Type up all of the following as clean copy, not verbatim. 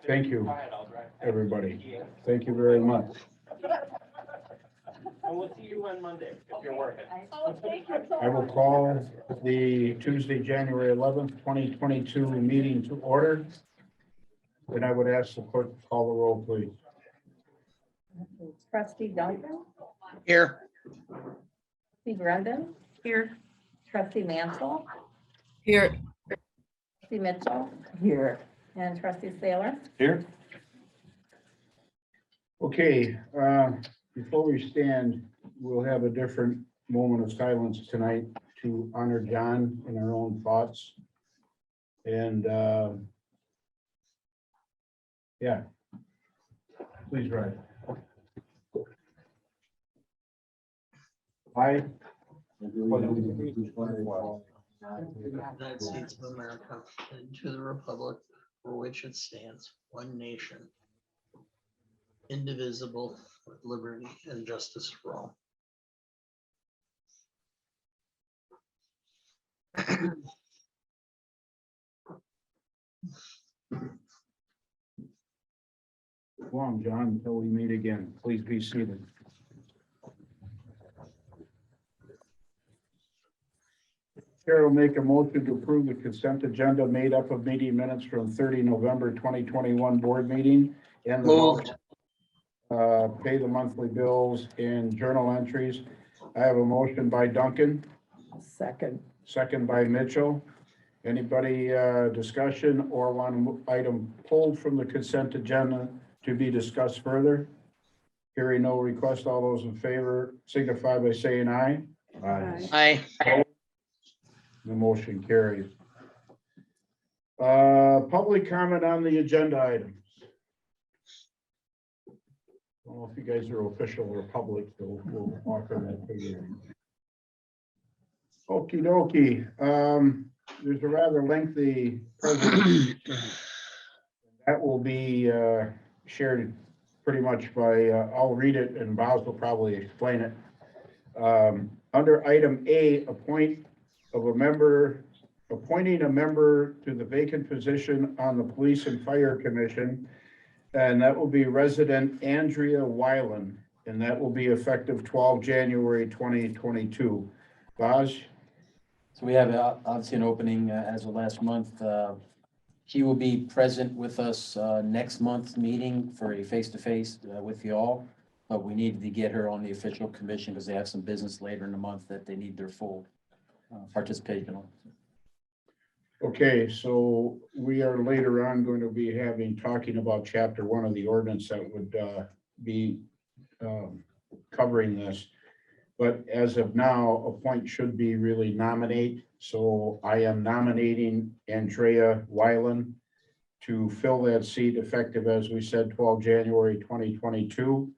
Thank you, everybody. Thank you very much. And we'll see you on Monday if you're working. Oh, thank you so I will much. call the Tuesday, January 11th, 2022 meeting to order. And I would ask the clerk to call the roll, please. Trustee Duncan, Here. trustee Brendan. Here. Trustee Mansell, Here. trustee Mitchell. Here. And trustee Saylor. Here. Okay, before we stand, we'll have a different moment of silence tonight to honor John in our own thoughts. And yeah, please rise. I. United States of America and to the republic for which it stands, one nation, indivisible, with liberty and justice for all. Long, John, until we meet again. Please be seated. Chair will make a motion to approve the consent agenda made up of meeting minutes from 30 November 2021 board meeting and Moved. Pay the monthly bills and journal entries. I have a motion by Duncan, Second. second by Mitchell. Anybody discussion or one item pulled from the consent agenda to be discussed further? Hearing no request, all those in favor signify by saying aye. Aye. The motion carries. Public comment on the agenda items. I don't know if you guys are official or public, so we'll offer that to you. Okey dokey. There's a rather lengthy presentation that will be shared pretty much by, I'll read it and Boz will probably explain it. Under item A, appointing a member to the vacant position on the Police and Fire Commission. And that will be resident Andrea Weiland, and that will be effective 12 January 2022. Boz? So we have obviously an opening as of last month. She will be present with us next month's meeting for a face-to-face with you all. But we needed to get her on the official commission because they have some business later in the month that they need their full participation on. Okay, so we are later on going to be talking about chapter 1 of the ordinance that would be covering this. But as of now, a point should be really nominate. So I am nominating Andrea Weiland to fill that seat effective, as we said, 12 January 2022.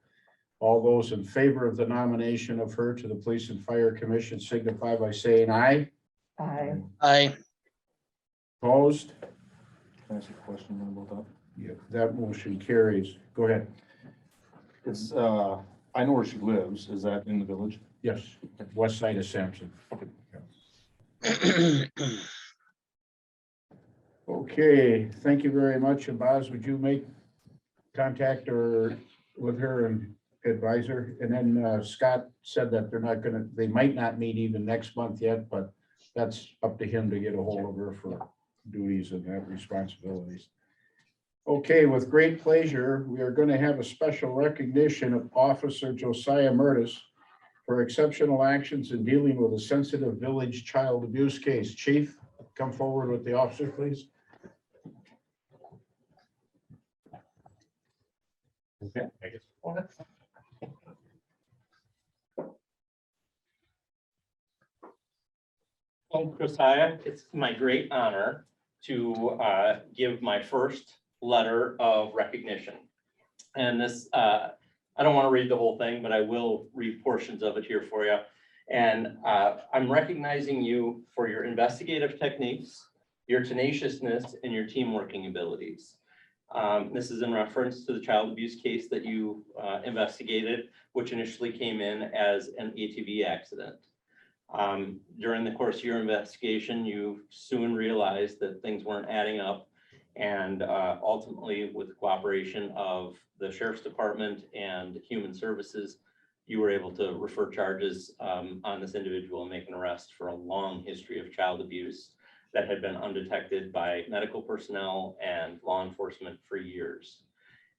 All those in favor of the nomination of her to the Police and Fire Commission signify by saying aye. Aye. Aye. Opposed? Can I ask a question about that? Yeah, that motion carries. Go ahead. It's, I know where she lives. Is that in the village? Yes, west side of Sampson. Okay, thank you very much. And Boz, would you make contact with her and advise her? And then Scott said that they might not meet even next month yet, but that's up to him to get a hold of her for duties and that responsibilities. Okay, with great pleasure, we are going to have a special recognition of Officer Josiah Murtis for exceptional actions in dealing with a sensitive village child abuse case. Chief, come forward with the officer, please. Okay. Well, Josiah, it's my great honor to give my first letter of recognition. And this, I don't want to read the whole thing, but I will read portions of it here for you. And I'm recognizing you for your investigative techniques, your tenaciousness, and your team working abilities. This is in reference to the child abuse case that you investigated, which initially came in as an ATV accident. During the course of your investigation, you soon realized that things weren't adding up And ultimately, with the cooperation of the Sheriff's Department and Human Services, you were able to refer charges on this individual and make an arrest for a long history of child abuse that had been undetected by medical personnel and law enforcement for years.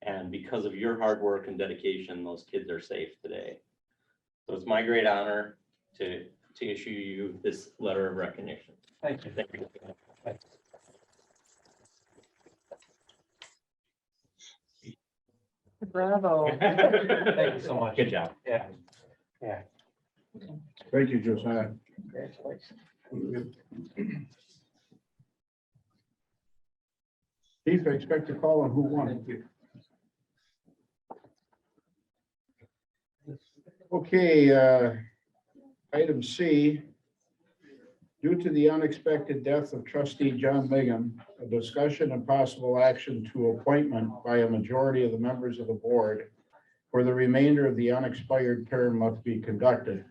And because of your hard work and dedication, those kids are safe today. So it's my great honor to issue you this letter of recognition. Thank you. Thank you. Bravo. Thank you so much. Good job. Yeah. Yeah. Thank you, Josiah. Congratulations. Chief, I expect a call on who won. Okay, item C. Due to the unexpected death of trustee John Migan, a discussion and possible action to appointment by a majority of the members of the board for the remainder of the unexpired term must be conducted.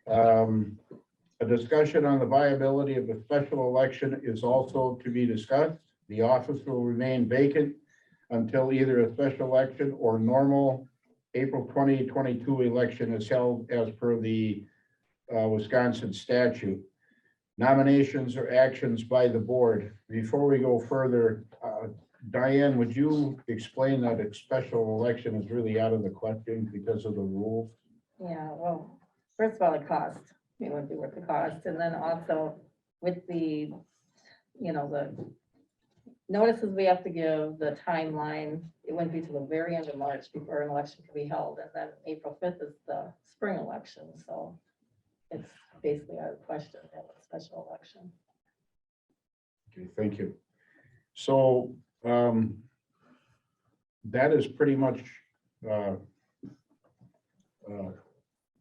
A discussion on the viability of a special election is also to be discussed. The office will remain vacant until either a special election or normal April 2022 election is held as per the Wisconsin statute. Nominations or actions by the board. Before we go further, Diane, would you explain that a special election is really out of the question because of the rules? Yeah, well, first of all, the cost, it wouldn't be worth the cost, and then also with the, the notices we have to give, the timeline, it wouldn't be till the very end of March before an election can be held, and then April 5th is the spring election, so it's basically out of the question to have a special election. Okay, thank you. So that is pretty much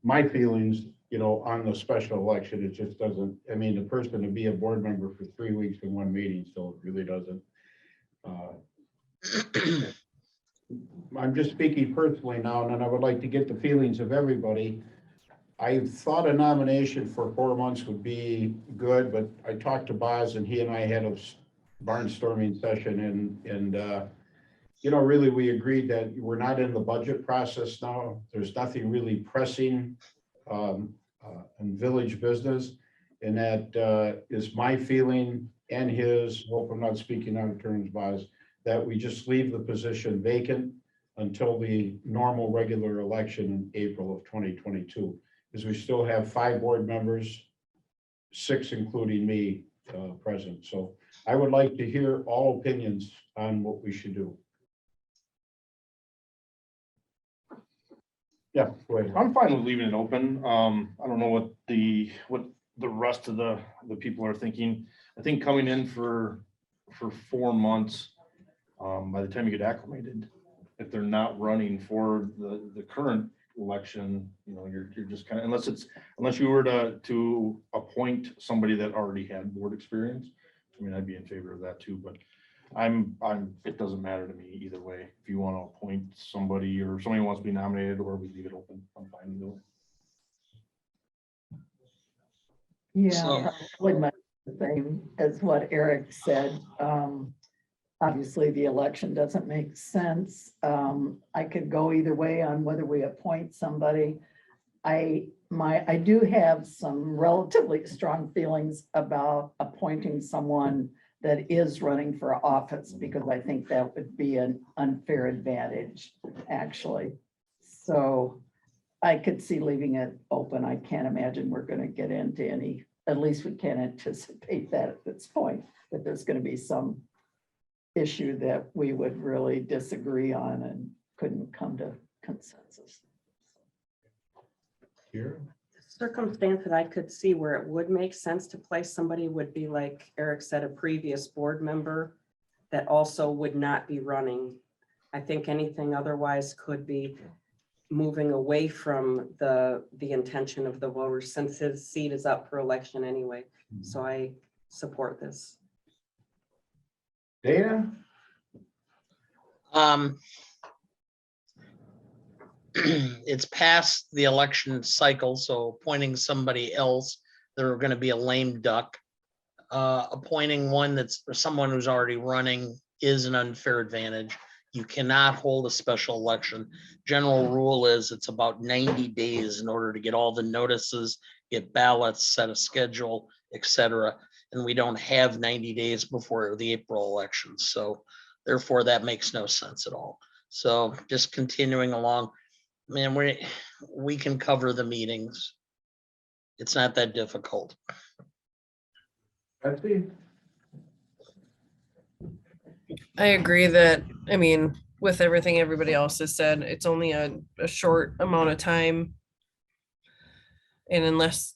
my feelings, on the special election. It just doesn't, I mean, the person to be a board member for 3 weeks in one meeting, so it really doesn't. I'm just speaking personally now, and then I would like to get the feelings of everybody. I thought a nomination for 4 months would be good, but I talked to Boz and he and I had a barnstorming session and really we agreed that we're not in the budget process now. There's nothing really pressing in village business. And that is my feeling and his, hope I'm not speaking out of terms, Boz, that we just leave the position vacant until the normal regular election in April of 2022. Because we still have 5 board members, 6 including me present. So I would like to hear all opinions on what we should do. Yeah, go ahead. I'm fine with leaving it open. I don't know what the rest of the people are thinking. I think coming in for 4 months, by the time you get acclimated, if they're not running for the current election, you're just kind of, unless you were to appoint somebody that already had board experience. I mean, I'd be in favor of that too, but it doesn't matter to me either way. If you want to appoint somebody or somebody wants to be nominated or we leave it open, I'm fine either way. Yeah, probably much the same as what Eric said. Obviously, the election doesn't make sense. I could go either way on whether we appoint somebody. I do have some relatively strong feelings about appointing someone that is running for office, because I think that would be an unfair advantage, actually. So I could see leaving it open. I can't imagine we're going to get into any, at least we can't anticipate that at this point, that there's going to be some issue that we would really disagree on and couldn't come to consensus. Here. Circumstance that I could see where it would make sense to place somebody would be, like Eric said, a previous board member that also would not be running. I think anything otherwise could be moving away from the intention of the voter, since his seat is up for election anyway. So I support this. Dana? It's past the election cycle, so appointing somebody else, they're going to be a lame duck. appointing one that's for someone who's already running is an unfair advantage. You cannot hold a special election. General rule is it's about 90 days in order to get all the notices, get ballots, set a schedule, etc. And we don't have 90 days before the April elections. So therefore, that makes no sense at all. So just continuing along, man, we can cover the meetings. It's not that difficult. Betsy? I agree that, I mean, with everything everybody else has said, it's only a short amount of time. And unless,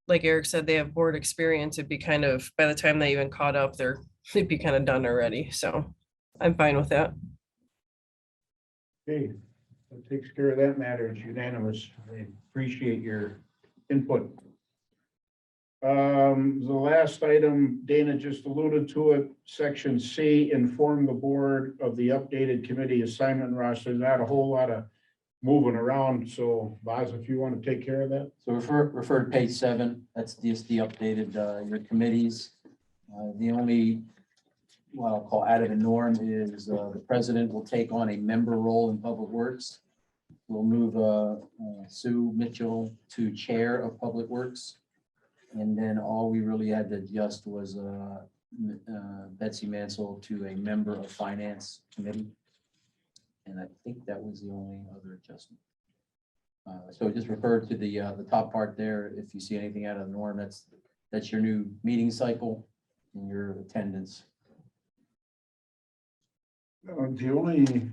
like Eric said, they have board experience, it'd be kind of, by the time they even caught up, they'd be kind of done already. So I'm fine with that. Okay, that takes care of that matter. It's unanimous. I appreciate your input. The last item, Dana just alluded to it, section C, inform the board of the updated committee assignment roster. Not a whole lot of moving around, so Boz, if you want to take care of that. So refer to page 7. That's just the updated, your committees. The only, what I'll call out of the norm is the president will take on a member role in Public Works. We'll move Sue Mitchell to chair of Public Works. And then all we really had to adjust was Betsy Mansell to a member of Finance Committee. And I think that was the only other adjustment. So just refer to the top part there. If you see anything out of the norm, that's your new meeting cycle and your attendance. The only,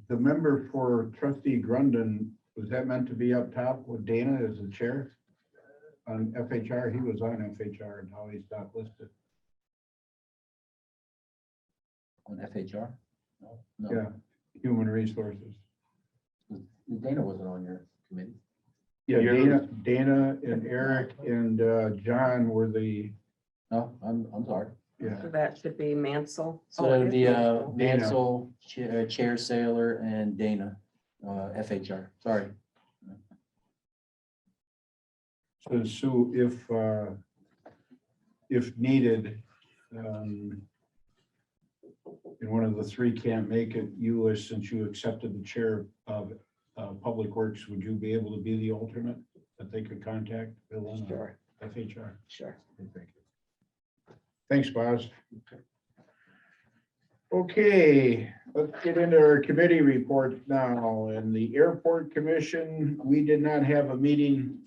the member for trustee Grundon, was that meant to be up top with Dana as the chair? On FHR, he was on FHR and now he's not listed. On FHR? No. Yeah, human resources. Dana wasn't on your committee. Yeah, Dana and Eric and John were the, No, I'm sorry. yeah. So that should be Mansell. So Oh, it it'd is be Mansell. Mansell, Chair Sailor, and Dana, FHR. Sorry. So Sue, if needed, and one of the three can't make it, you, since you accepted the chair of Public Works, would you be able to be the alternate that they could contact? Bill and Sure. FHR. Sure. Thank you. Thanks, Boz. Okay, let's get into our committee report now. In the Airport Commission, we did not have a meeting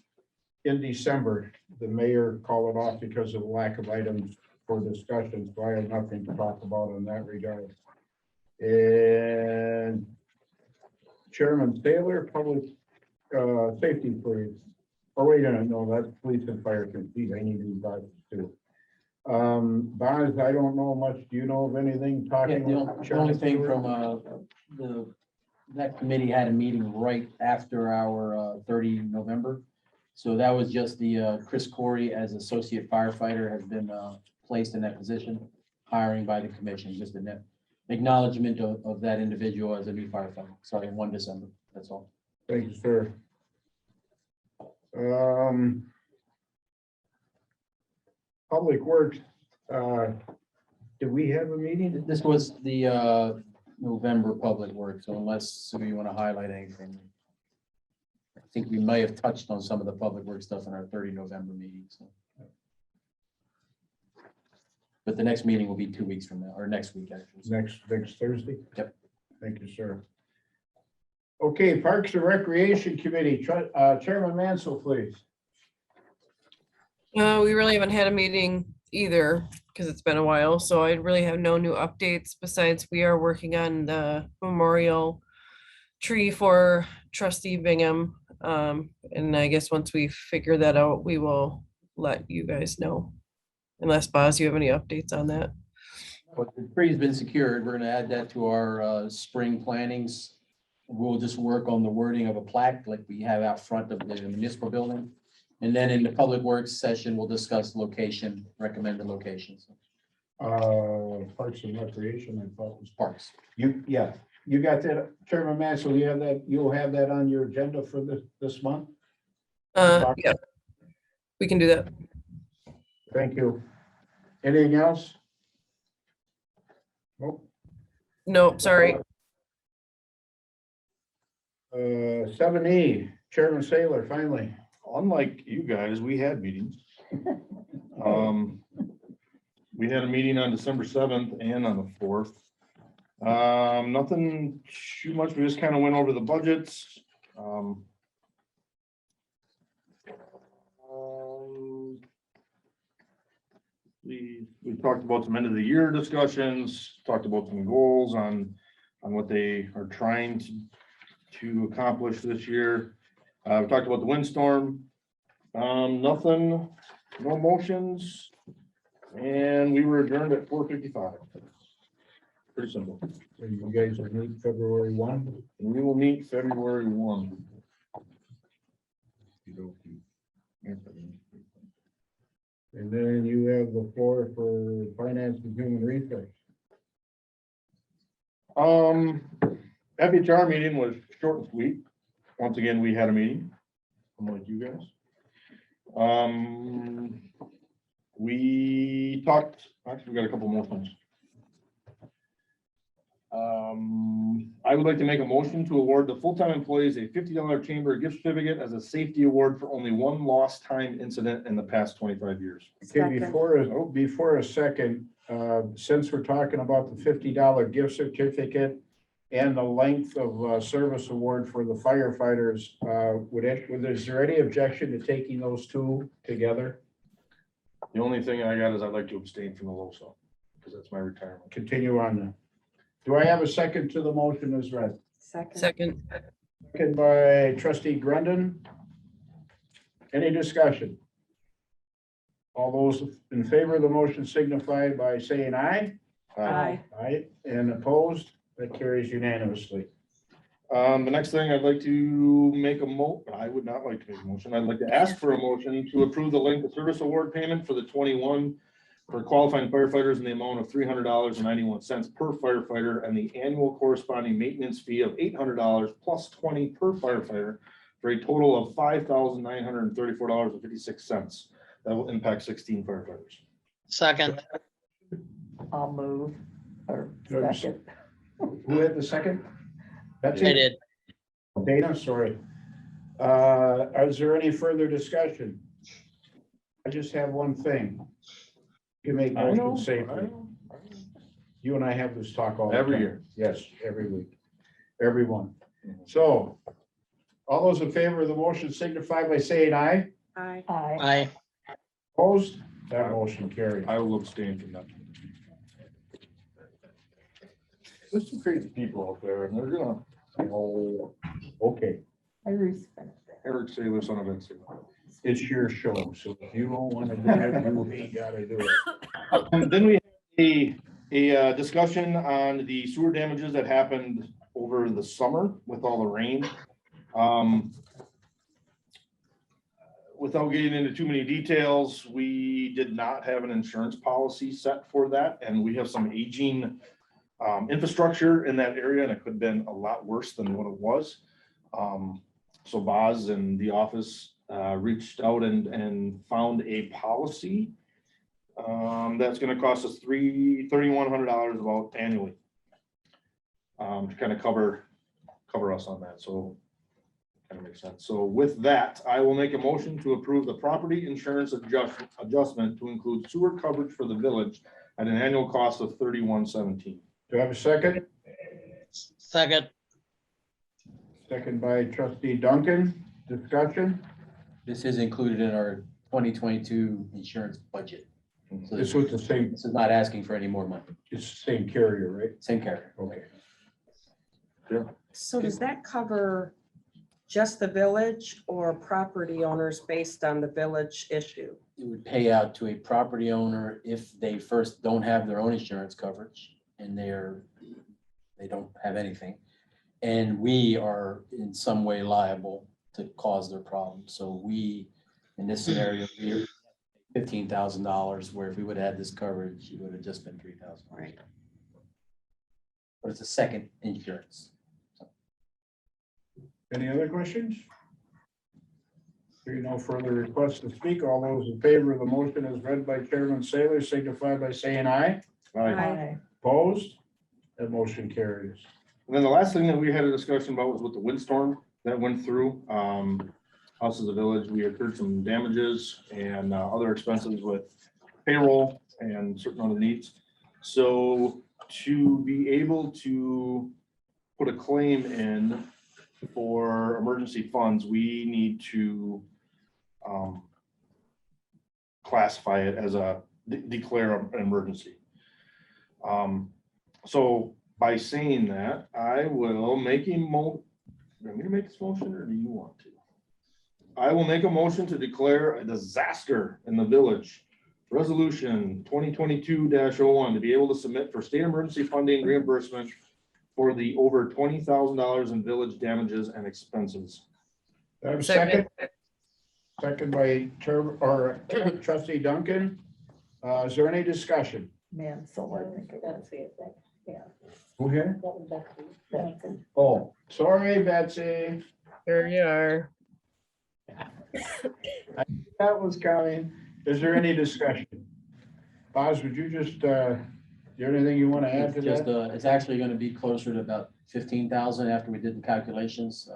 in December. The mayor called it off because of lack of items for discussion, so I have nothing to talk about in that regard. And Chairman Taylor, Public Safety, please. Oh, wait a minute, no, that's Police and Fire. I need to be Boz too. Boz, I don't know much. Do you know of anything Yeah, talking? the only thing from that committee had a meeting right after our 30 November. So that was just the Chris Corey as associate firefighter has been placed in that position, hiring by the commission, just an acknowledgement of that individual as a new firefighter. Sorry, 1 December, that's all. Thank you, sir. Public Works, did we have a meeting? This was the November Public Works, so unless you want to highlight anything. I think we may have touched on some of the Public Works stuff in our 30 November meeting. So. But the next meeting will be 2 weeks from now, or next week, actually. Next Thursday? Yep. Thank you, sir. Okay, Parks and Recreation Committee, Chairman Mansell, please. We really haven't had a meeting either because it's been a while. So I really have no new updates besides we are working on the memorial tree for trustee Bingham. And I guess once we figure that out, we will let you guys know. Unless Boz, you have any updates on that? But the tree's been secured. We're gonna add that to our spring plannings. We'll just work on the wording of a plaque like we have out front of the municipal building. And then in the Public Works session, we'll discuss location, recommended locations. Parks and Recreation, I thought was Parks. you got that, Chairman Mansell, you have that, you'll have that on your agenda for this month? Yeah. we can do that. Thank you. Anything else? Nope. No, sorry. 7E, Chairman Saylor, finally. Unlike you guys, we had meetings. We had a meeting on December 7th and on the 4th. Nothing too much. We just kind of went over the budgets. We talked about some end of the year discussions, talked about some goals on what they are trying to accomplish this year. We talked about the windstorm. Nothing, no motions. And we were adjourned at 4:55. Pretty simple. And you guys will meet February 1. And we will meet February 1. And then you have the floor for finance and human resource. FHR meeting was short and sweet. Once again, we had a meeting, unlike you guys. We talked, actually, we got a couple more things. I would like to make a motion to award the full-time employees a $50 chamber gift certificate as a safety award for only one lost time incident in the past 25 years. Okay, Second. before a second, since we're talking about the $50 gift certificate and the length of service award for the firefighters, is there any objection to taking those two together? The only thing I got is I'd like to abstain from the LoSo, because that's my retirement. Continue on. Do I have a second to the motion as read? Second. Second. Second by trustee Grundon. Any discussion? All those in favor of the motion signify by saying aye. Aye. Aye, and opposed, that carries unanimously. The next thing I'd like to make I would not like to make a motion. I'd like to ask for a motion to approve the length of service award payment for the 21 for qualifying firefighters in the amount of $300.91 per firefighter and the annual corresponding maintenance fee of $800 plus 20 per firefighter for a total of $5,934.56. That will impact 16 firefighters. Second, I'll move, or Good. second. Who had the second? That's I it. did. Dana, sorry. Is there any further discussion? I just have one thing. You make I know, motion safely. You and I have this talk all the time. Every year. Yes, every week, everyone. So, all those in favor of the motion signify by saying aye. Aye. Aye. Aye. Opposed? That motion carried. I will abstain from that. There's some crazy people out there, and they're gonna, Oh, okay, I respect that. Eric Saylor, son of Ed Saylor. it's your show, so if you don't want to do it, you gotta do it. Then we had a discussion on the sewer damages that happened over the summer with all the rain. Without getting into too many details, we did not have an insurance policy set for that, and we have some aging infrastructure in that area, and it could have been a lot worse than what it was. So Boz and the office reached out and found a policy that's gonna cost us $3,100 about annually to kind of cover us on that, so kind of makes sense. So with that, I will make a motion to approve the property insurance adjustment to include sewer coverage for the village at an annual cost of $3,117. Do I have a second? Second, Second by trustee Duncan. Discussion? This is included in our 2022 insurance budget. So This was the same, this is not asking for any more money. it's the same carrier, right? Same carrier. Okay. So does that cover just the village or property owners based on the village issue? It would pay out to a property owner if they first don't have their own insurance coverage and they don't have anything. And we are in some way liable to cause their problem. So we, in this scenario, we're $15,000, where if we would have had this coverage, it would have just been $3,000. Right. But it's a second insurance. Any other questions? Hearing no further requests to speak, all those in favor of the motion as read by Chairman Saylor signify by saying aye. Aye. Opposed? That motion carries. And then the last thing that we had a discussion about was with the windstorm that went through. Us as a village, we incurred some damages and other expenses with payroll and certain other needs. So to be able to put a claim in for emergency funds, we need to classify it as declare an emergency. So by saying that, I will make a want me to make this motion, or do you want to? I will make a motion to declare a disaster in the village. Resolution 2022-01 to be able to submit for state emergency funding reimbursement for the over $20,000 in village damages and expenses. Do I have a second? Second by Trustee Duncan. Is there any discussion? Man, so I think it was. That's it, yeah. Who here? That was Betsy. Oh, sorry, Betsy. There you are. That was coming. Is there any discussion? Boz, would you just, do you have anything you want to add to Just, that? it's actually gonna be closer to about 15,000 after we did the calculations.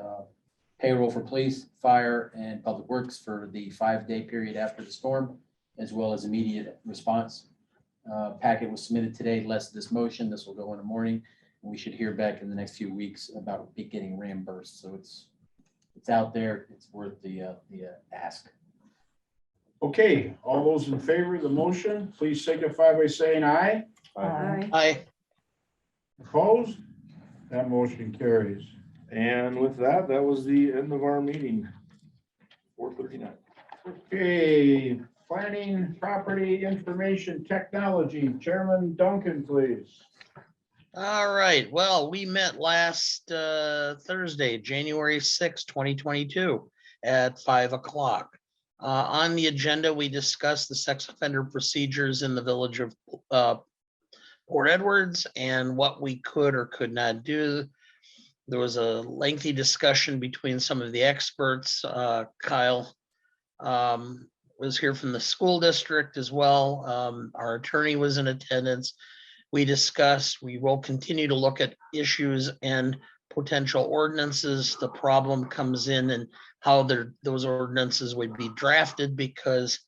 Payroll for police, fire, and public works for the 5-day period after the storm, as well as immediate response. Packet was submitted today, less this motion. This will go in the morning. And we should hear back in the next few weeks about getting reimbursed. So it's out there. It's worth the ask. Okay, all those in favor of the motion, please signify by saying aye. Aye. Aye. Opposed? That motion carries. And with that, that was the end of our meeting. 4:39. Okay, planning, property, information, technology, Chairman Duncan, please. All right, well, we met last Thursday, January 6, 2022 at 5 o'clock. On the agenda, we discussed the sex offender procedures in the village of Port Edwards and what we could or could not do. There was a lengthy discussion between some of the experts. Kyle was here from the school district as well. Our attorney was in attendance. We discussed, we will continue to look at issues and potential ordinances. The problem comes in and how those ordinances would be drafted because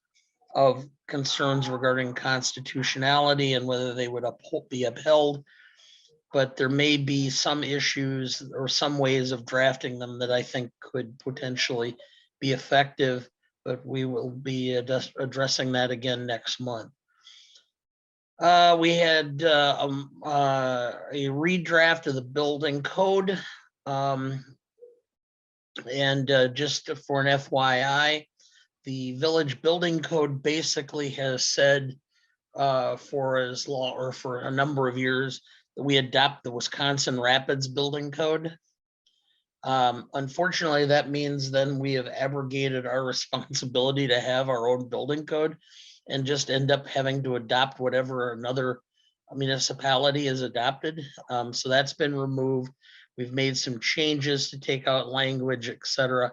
of concerns regarding constitutionality and whether they would be upheld. But there may be some issues or some ways of drafting them that I think could potentially be effective, but we will be addressing that again next month. We had a redraft of the building code. Just for an FYI, the village building code basically has said for a number of years that we adopt the Wisconsin Rapids building code. Unfortunately, that means then we have abrogated our responsibility to have our own building code and just end up having to adopt whatever another municipality has adopted. So that's been removed. We've made some changes to take out language, et cetera,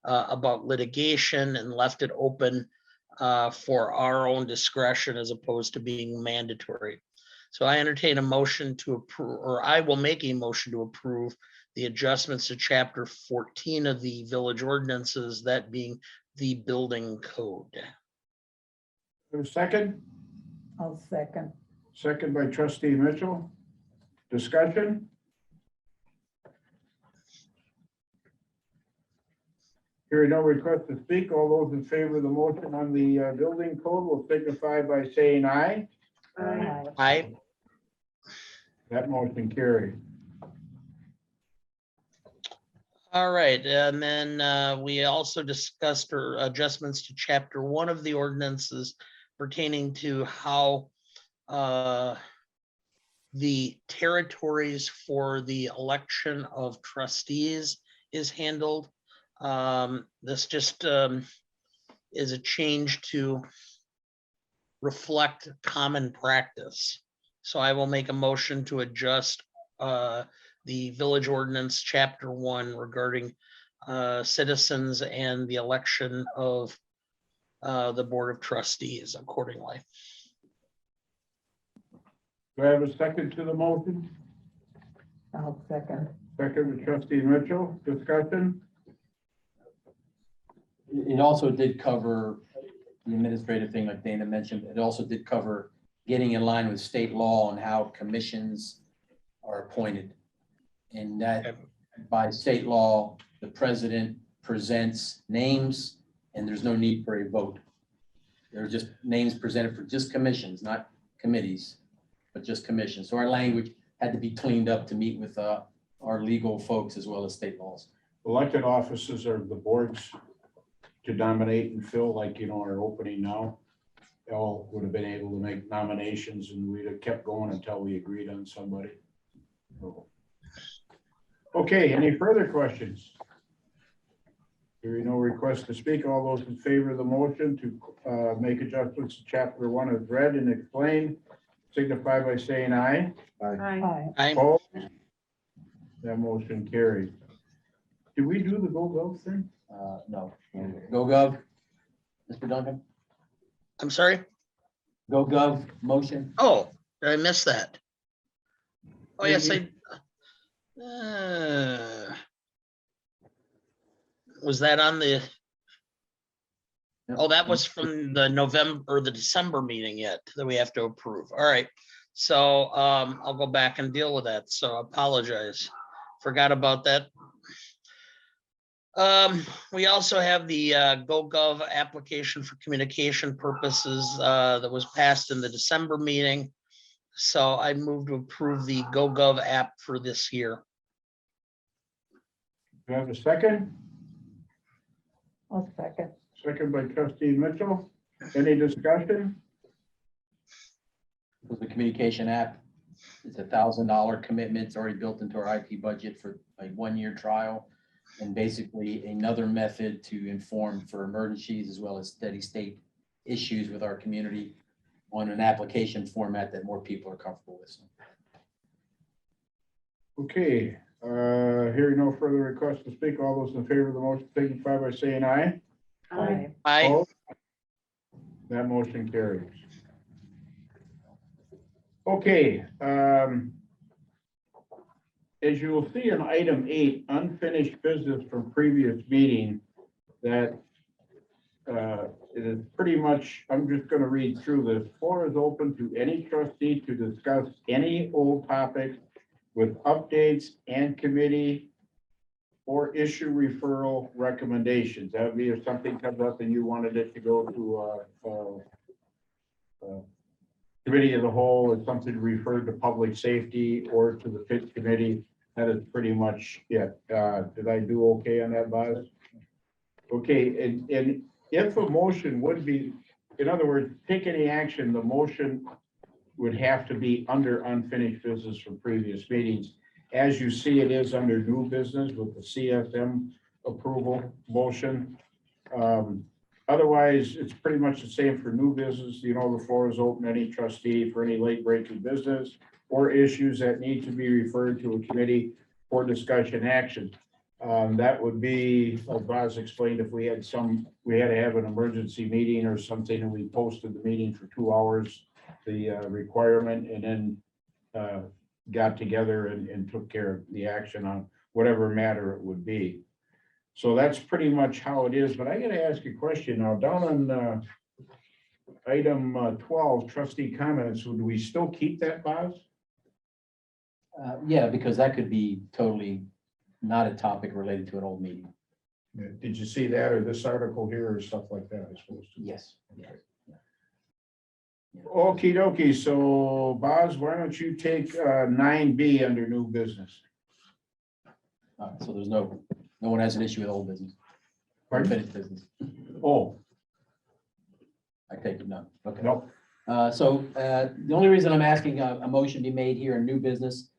about litigation and left it open for our own discretion as opposed to being mandatory. So I entertain a motion to approve, or I will make a motion to approve the adjustments to chapter 14 of the village ordinances, that being the building code. A second? I'll second. Second by Trustee Mitchell. Discussion? Hearing no request to speak, all those in favor of the motion on the building code will signify by saying aye. Aye. That motion carried. All right, and then we also discussed adjustments to chapter 1 of the ordinances pertaining to how the territories for the election of trustees is handled. This just is a change to reflect common practice. So I will make a motion to adjust the village ordinance chapter 1 regarding citizens and the election of the Board of Trustees accordingly. Do I have a second to the motion? I'll second. Second with trustee Mitchell, discussion? It also did cover the administrative thing, like Dana mentioned. It also did cover getting in line with state law on how commissions are appointed. And that by state law, the president presents names and there's no need for a vote. There are just names presented for just commissions, not committees, but just commissions. So our language had to be cleaned up to meet with our legal folks as well as state laws. Elected offices are the boards to nominate and fill, like, you know, our opening now. All would have been able to make nominations and we'd have kept going until we agreed on somebody. Okay, any further questions? Hearing no request to speak, all those in favor of the motion to make adjustments to chapter 1 as read and explained, signify by saying aye. Aye. Opposed? That motion carries. Did we do the GoGov thing? No. GoGov, Mr. Duncan, I'm sorry? GoGov motion. Oh, did I miss that? Oh, yes, Maybe. Was that on the, oh, that was from the November or the December meeting yet that we have to approve. All right. So I'll go back and deal with that. So I apologize. Forgot about that. We also have the GoGov application for communication purposes that was passed in the December meeting. So I moved to approve the GoGov app for this year. Do I have a second? I'll second. Second by trustee Mitchell. Any discussion? With the communication app, it's $1,000 commitment. It's already built into our IT budget for a 1-year trial. And basically another method to inform for emergencies as well as steady state issues with our community on an application format that more people are comfortable with. Okay, hearing no further requests to speak, all those in favor of the motion signify by saying aye. Aye. I, Opposed? That motion carries. Okay, as you will see in item 8, unfinished business from previous meeting, that it is pretty much, I'm just going to read through this. Floor is open to any trustee to discuss any old topics with updates and committee or issue referral recommendations. That would be if something comes up and you wanted it to go to committee of the whole, or something referred to public safety or to the FIT committee. That is pretty much it. Did I do okay on that, Boz? Okay, and if a motion would be, in other words, take any action, the motion would have to be under unfinished business from previous meetings. As you see, it is under new business with the CSM approval motion. Otherwise, it's pretty much the same for new business. You know, the floor is open, any trustee for any late breaking business or issues that need to be referred to a committee for discussion action. That would be, like Boz explained, if we had to have an emergency meeting or something and we posted the meeting for 2 hours, the requirement, and then got together and took care of the action on whatever matter it would be. So that's pretty much how it is, but I gotta ask you a question now, down on item 12, trustee comments, would we still keep that, Boz? Yeah, because that could be totally not a topic related to an old meeting. Did you see that or this article here or stuff like that, I suppose? Yes. Okie dokie, so Boz, why don't you take 9B under new business? So there's no one has an issue with old business. Pardon? Unfinished business. Oh, I take it none. Okay. no, The only reason I'm asking a motion be made here in new business,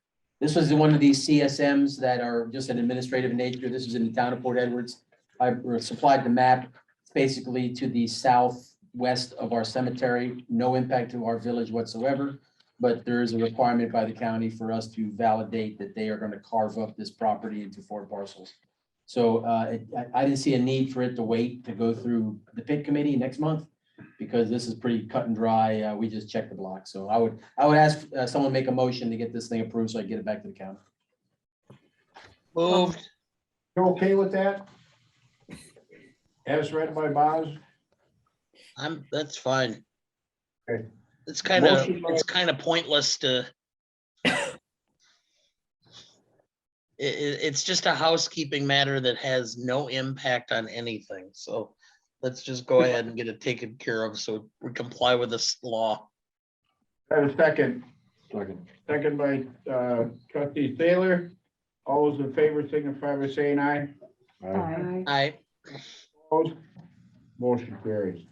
this was one of these CSMs that are just an administrative nature. This is in the town of Port Edwards. I supplied the map basically to the southwest of our cemetery, no impact to our village whatsoever. But there is a requirement by the county for us to validate that they are going to carve up this property into 4 parcels. So I didn't see a need for it to wait to go through the pit committee next month, because this is pretty cut and dry. We just checked the block. So I would ask someone to make a motion to get this thing approved so I can get it back to the county. Moved. You okay with that? As read by Boz? That's fine. Okay. It's kind of, Motion by- it's kind of pointless to. It's just a housekeeping matter that has no impact on anything, so let's just go ahead and get it taken care of, so we comply with this law. I have a second. Second. Second by trustee Taylor. All those in favor signify by saying aye. I, Opposed? Motion carries.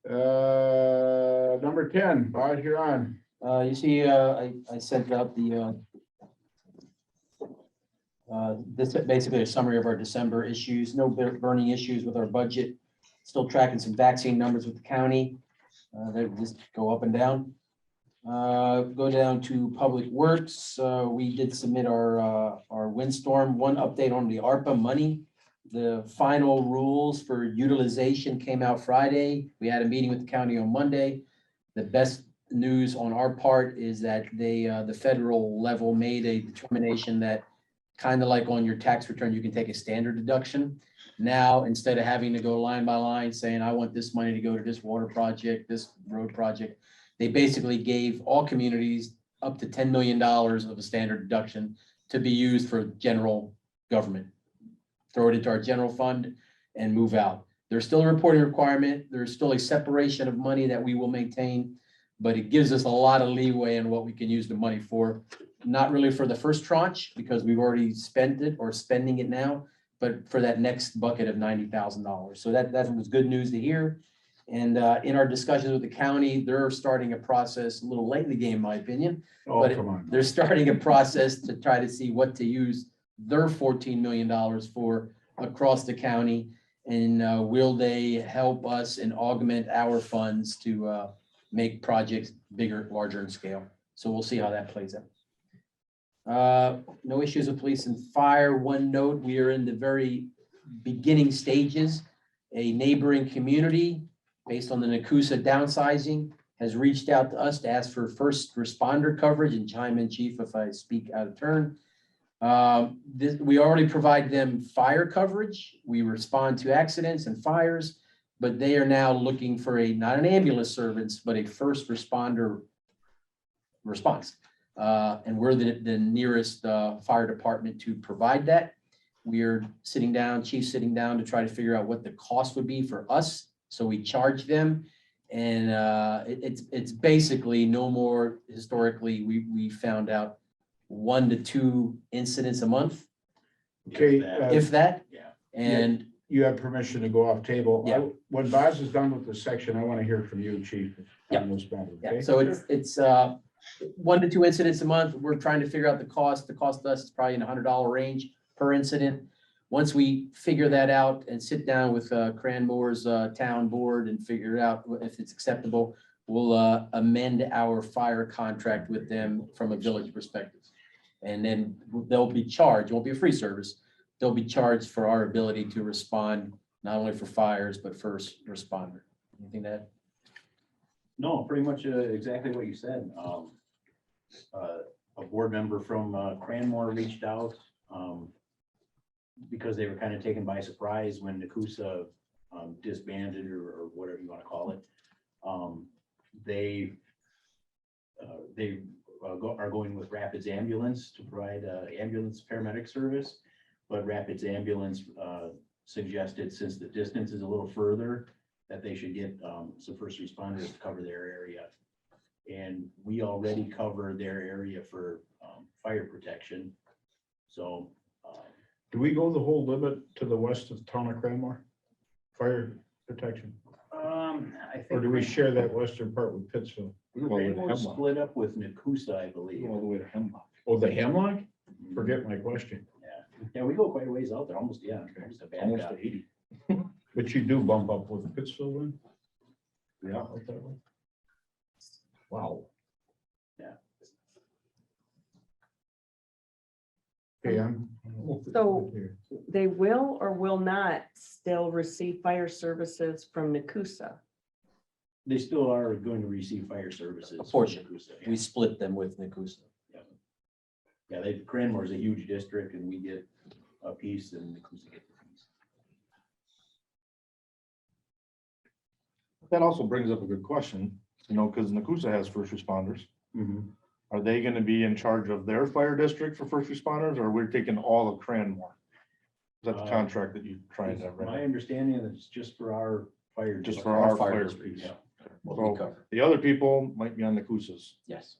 Number 10, Boz, you're on. You see, I sent out the this is basically a summary of our December issues. No burning issues with our budget. Still tracking some vaccine numbers with the county. They just go up and down. Go down to Public Works. We did submit our windstorm. One update on the ARPA money. The final rules for utilization came out Friday. We had a meeting with the county on Monday. The best news on our part is that they, the federal level made a determination that kind of like on your tax return, you can take a standard deduction. Now, instead of having to go line by line saying, I want this money to go to this water project, this road project, they basically gave all communities up to $10 million of a standard deduction to be used for general government. Throw it into our general fund and move out. There's still a reporting requirement. There's still a separation of money that we will maintain, but it gives us a lot of leeway in what we can use the money for. Not really for the first tranche because we've already spent it or spending it now, but for that next bucket of $90,000. So that was good news to hear. And in our discussions with the county, they're starting a process, a little late in the game, in my opinion. Oh, But come on. they're starting a process to try to see what to use their $14 million for across the county. And will they help us and augment our funds to make projects bigger, larger in scale? So we'll see how that plays out. No issues with police and fire. One note, we are in the very beginning stages. A neighboring community, based on the Nakusa downsizing, has reached out to us to ask for first responder coverage, and chime in, chief, if I speak out of turn. We already provide them fire coverage. We respond to accidents and fires, but they are now looking for not an ambulance service, but a first responder response. And we're the nearest fire department to provide that. We are sitting down, chief sitting down to try to figure out what the cost would be for us. So we charge them. And it's basically no more. Historically, we found out 1 to 2 incidents a month, Okay, if that. Yeah. And you have permission to go off table. Yeah. When Boz is done with this section, I want to hear from you, chief, on this matter, yeah, okay? so it's 1 to 2 incidents a month. We're trying to figure out the cost. The cost to us is probably in the $100 range per incident. Once we figure that out and sit down with Cranmore's town board and figure out if it's acceptable, we'll amend our fire contract with them from a village perspective. And then they'll be charged. It won't be a free service. They'll be charged for our ability to respond, not only for fires, but first responder. Anything to add? No, pretty much exactly what you said. A board member from Cranmore reached out because they were kind of taken by surprise when Nakusa disbanded or whatever you want to call it. They are going with Rapids Ambulance to provide ambulance paramedic service, but Rapids Ambulance suggested, since the distance is a little further, that they should get some first responders to cover their area. And we already cover their area for fire protection. So Do we go the whole limit to the west of the town of Cranmore? Fire protection? I think. Or do we share that western part with Pittsville? Cranmore split up with Nakusa, I believe. All the way to Hemlock. Oh, the Hemlock? Forget my question. Yeah, we go quite a ways out there, almost a Almost bad to 80. But you do bump up with Pittsville then? Yeah. Out that way? Wow. Yeah. Okay, So- They will or will not still receive fire services from Nakusa? They still are going to receive fire services. A portion. from Nakusa, yeah. We split them with Nakusa. Yeah, Cranmore is a huge district and we get a piece and Nakusa gets a piece. That also brings up a good question, because Nakusa has first responders. Are they gonna be in charge of their fire district for first responders, or we're taking all of Cranmore? Is that the contract that you're trying to My write? understanding is it's just for our fire. Just district. for our fire fire district, piece. Yeah. What we So cover. the other people might be on Nakusa's. Yes.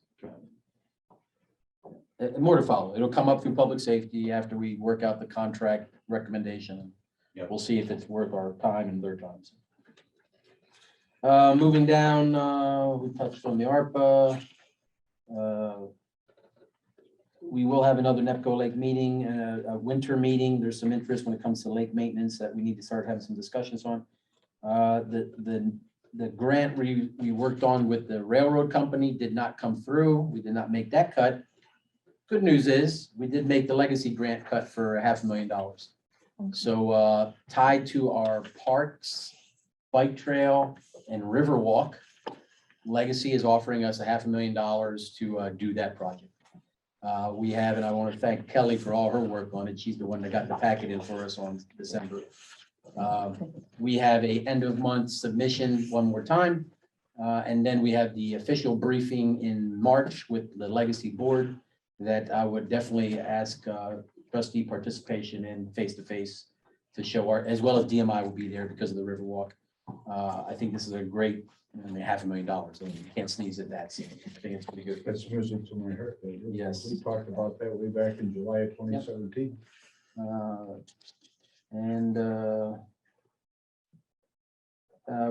More to follow. It'll come up through public safety after we work out the contract recommendation. Yep. We'll see if it's worth our time and their time. Moving down, we touched on the ARPA. We will have another NEPCO Lake meeting, a winter meeting. There's some interest when it comes to lake maintenance that we need to start having some discussions on. The grant we worked on with the railroad company did not come through. We did not make that cut. Good news is, we did make the legacy grant cut for $500,000. So tied to our parks, bike trail, and river walk, Legacy is offering us $500,000 to do that project. We have, and I want to thank Kelly for all her work on it. She's the one that got the packet in for us on December. We have a end of month submission one more time. And then we have the official briefing in March with the Legacy Board that I would definitely ask trustee participation in face-to-face to show our, as well as DMI will be there because of the Riverwalk. I think this is a great, $500,000. So you can't sneeze at that. So I think it's pretty good. That's music to my heart. Yes. We talked about that way back in July of 2017.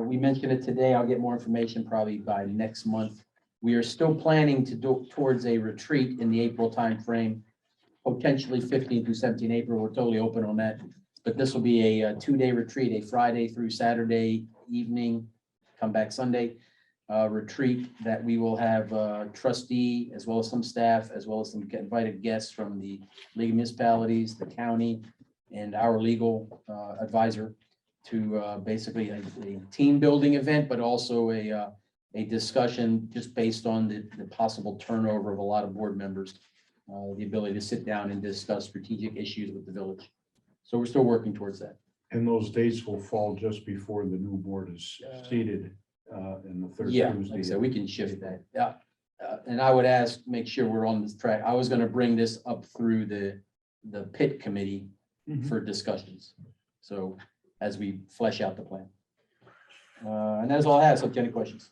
We mentioned it today. I'll get more information probably by next month. We are still planning to do towards a retreat in the April timeframe, potentially 15 through 17 April. We're totally open on that. But this will be a 2-day retreat, a Friday through Saturday evening, come back Sunday retreat that we will have trustee as well as some staff, as well as some invited guests from the League of Municipalities, the county, and our legal advisor to basically a team building event, but also a discussion just based on the possible turnover of a lot of board members, the ability to sit down and discuss strategic issues with the village. So we're still working towards that. And those dates will fall just before the new board is seated in the third Yeah, Tuesday. like I said, we can shift that. Yeah. And I would ask, make sure we're on this track. I was going to bring this up through the pit committee Mhm. for discussions. So as we flesh out the plan. And that's all I have. So if you have any questions.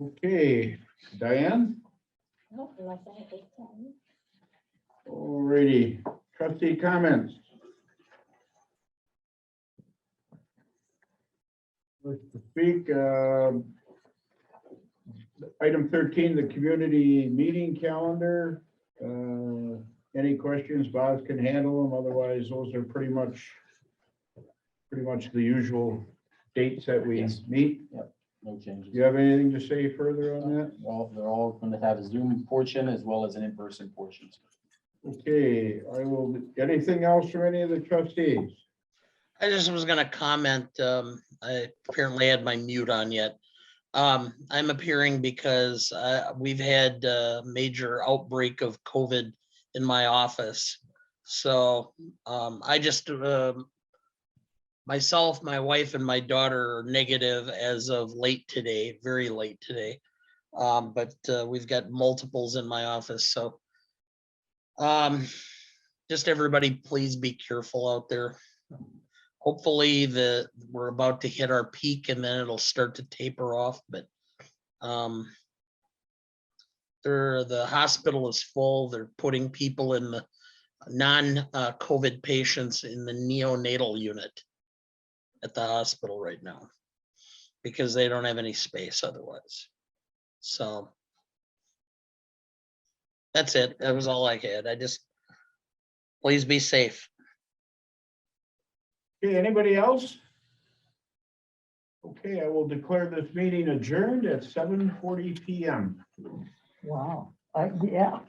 Okay, Diane? Nope, unless I have this one. Alrighty, trustee comments. Let's speak, item 13, the community meeting calendar. Any questions, Boz can handle them, otherwise those are pretty much the usual dates that we Yes. meet. No changes. Do you have anything to say further on that? Well, they're all going to have a Zoom portion as well as an in-person portion. Okay, anything else from any of the trustees? I just was gonna comment, I apparently had my mute on yet. I'm appearing because we've had a major outbreak of COVID in my office. So I just, myself, my wife and my daughter are negative as of late today, very late today. But we've got multiples in my office, so just everybody, please be careful out there. Hopefully we're about to hit our peak and then it'll start to taper off, but the hospital is full. They're putting people in the non-COVID patients in the neonatal unit at the hospital right now because they don't have any space otherwise. So that's it. That was all I had. Please be safe. Okay, anybody else? Okay, I will declare this meeting adjourned at 7:40 PM. Wow, yeah.